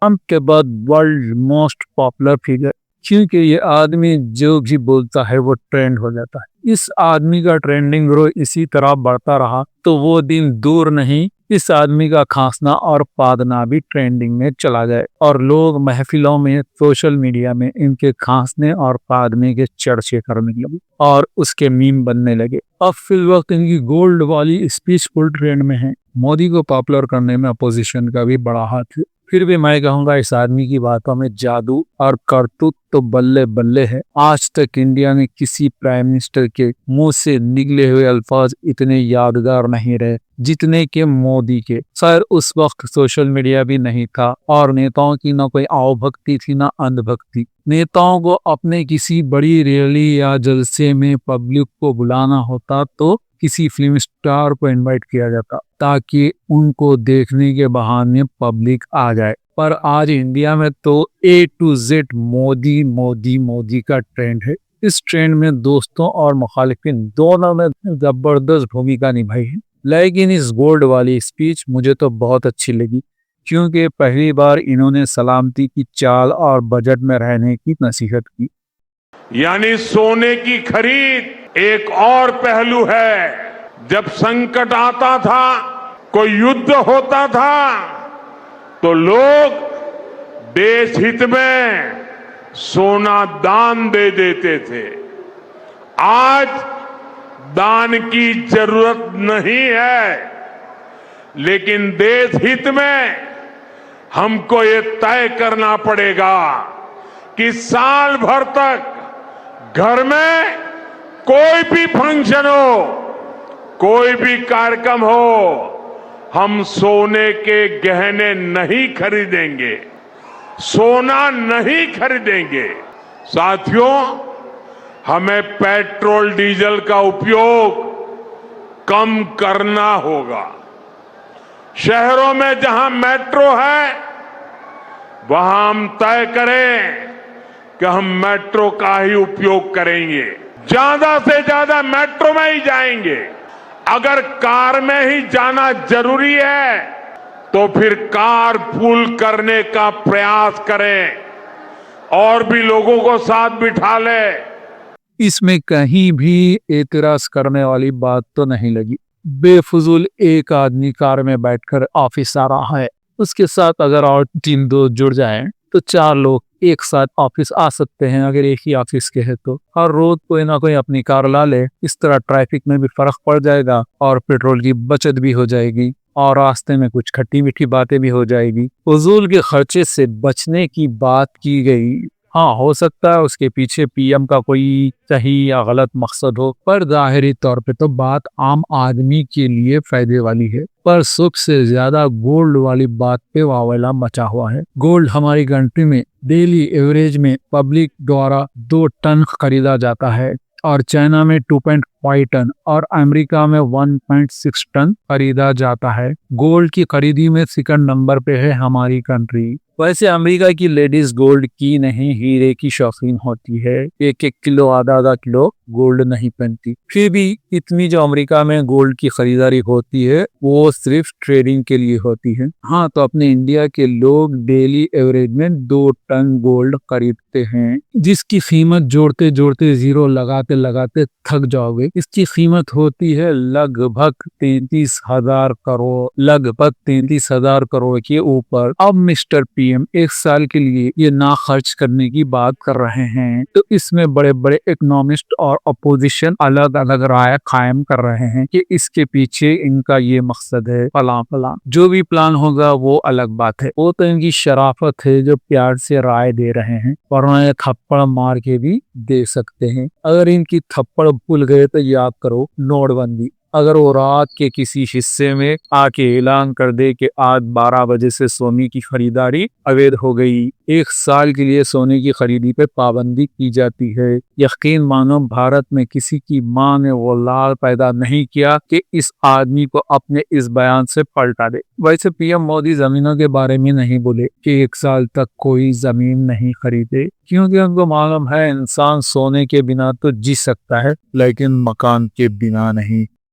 Trump के बाद world most popular figure, क्योंकि ये आदमी जो भी बोलता है वो ट्रेंड हो जाता है। इस आदमी का ट्रेंडिंग ग्रो इसी तरह बढ़ता रहा तो वो दिन दूर नहीं इस आदमी का खांसना और पादना भी ट्रेंडिंग में चला जाए और लोग महफिलों में सोशल मीडिया में इनके खांसने और पादने के चर्चे करने लगे और उसके मीम बनने लगे। अब फिल वक्त इनकी गोल्ड वाली स्पीच फुल ट्रेंड में है। मोदी को पॉपुलर करने में अपोजिशन का भी बड़ा हाथ है। फिर भी मैं कहूंगा इस आदमी की बातों में जादू और करतूत तो बल्ले बल्ले है। आज तक इंडिया में किसी प्राइम मिनिस्टर के मुंह से निकले हुए अल्फाज इतने यादगार नहीं रहे जितने के मोदी के। शायद उस वक्त सोशल मीडिया भी नहीं था और नेताओं की ना कोई आवभक्ति थी ना अंधभक्ति। नेताओं को अपने किसी बड़ी रैली या जलसे में पब्लिक को बुलाना होता तो किसी फिल्म स्टार को इनवाइट किया जाता ताकि उनको देखने के बहाने पब्लिक आ जाए। पर आज इंडिया में तो A to Z Modi Modi Modi का ट्रेंड है। इस ट्रेंड में दोस्तों और मुखालिफिन दोनों ने जबरदस्त भूमिका निभाई है। लेकिन इस गोल्ड वाली स्पीच मुझे तो बहुत अच्छी लगी क्योंकि पहली बार इन्होंने सलामती की चाल और बजट में रहने की नसीहत की। यानी सोने की खरीद एक और पहलू है। जब संकट आता था, कोई युद्ध होता था तो लोग देश हित में सोना दान दे देते थे। आज दान की जरूरत नहीं है, लेकिन देश हित में हमको ये तय करना पड़ेगा कि साल भर तक घर में कोई भी फंक्शन हो, कोई भी कार्यक्रम हो, हम सोने के गहने नहीं खरीदेंगे, सोना नहीं खरीदेंगे। साथियों, हमें पेट्रोल डीजल का उपयोग कम करना होगा। शहरों में जहां मेट्रो है वहां हम तय करें कि हम मेट्रो का ही उपयोग करेंगे, ज्यादा से ज्यादा मेट्रो में ही जाएंगे। अगर कार में ही जाना जरूरी है तो फिर कार पूल करने का प्रयास करें और भी लोगों को साथ बिठा ले। इसमें कहीं भी एतराज करने वाली बात तो नहीं लगी। बेफजूल एक आदमी कार में बैठकर ऑफिस आ रहा है, उसके साथ अगर और 3 दोस्त जुड़ जाएं तो 4 लोग एक साथ ऑफिस आ सकते हैं अगर एक ही ऑफिस के है तो। हर रोज कोई ना कोई अपनी कार ला ले, इस तरह ट्रैफिक में भी फर्क पड़ जाएगा और पेट्रोल की बचत भी हो जाएगी और रास्ते में कुछ खट्टी मीठी बातें भी हो जाएगी। फजूल के खर्चे से बचने की बात की गई। हाँ, हो सकता है उसके पीछे पीएम का कोई सही या गलत मकसद हो, पर जाहिरी तौर पे तो बात आम आदमी के लिए फायदे वाली है। पर सुख से ज्यादा गोल्ड वाली बात पे वावैला मचा हुआ है। गोल्ड हमारी कंट्री में डेली एवरेज में पब्लिक द्वारा 2 टन खरीदा जाता है और चाइना में 2.5 टन और अमेरिका में 1.6 टन खरीदा जाता है। गोल्ड की खरीदी में सेकंड नंबर पे है हमारी कंट्री। वैसे अमेरिका की लेडीज गोल्ड की नहीं हीरे की शौकीन होती है, 1-1 किलो आधा किलो गोल्ड नहीं पहनती। फिर भी इतनी जो अमेरिका में गोल्ड की खरीदारी होती है वो सिर्फ ट्रेडिंग के लिए होती है। हाँ, तो अपने इंडिया के लोग डेली एवरेज में 2 टन गोल्ड खरीदते हैं, जिसकी कीमत जोड़ते जोड़ते जीरो लगाते लगाते थक जाओगे। इसकी कीमत होती है लगभग 33,000 करोड़, लगभग 33,000 करोड़ के ऊपर। अब मिस्टर पीएम 1 साल के लिए ये ना खर्च करने की बात कर रहे हैं, तो इसमें बड़े बड़े इकोनॉमिस्ट और अपोजिशन अलग अलग राय कायम कर रहे हैं कि इसके पीछे इनका ये मकसद है, फला फला। जो भी प्लान होगा वो अलग बात है, वो तो इनकी शराफत है जो प्यार से राय दे रहे हैं, वरना ये थप्पड़ मार के भी दे सकते हैं। अगर इनकी थप्पड़ भूल गए तो याद करो नोटबंदी। अगर वो रात के किसी हिस्से में आके ऐलान कर दे कि आज 12 बजे से सोने की खरीदारी अवैध हो गई, 1 साल के लिए सोने की खरीदी पे पाबंदी की जाती है, यकीन मानो भारत में किसी की माँ ने वो लाल पैदा नहीं किया कि इस आदमी को अपने इस बयान से पलटा दे। वैसे पीएम मोदी जमीनों के बारे में नहीं बोले कि 1 साल तक कोई जमीन नहीं खरीदे, क्योंकि उनको मालूम है इंसान सोने के बिना तो जी सकता है लेकिन मकान के बिना नहीं।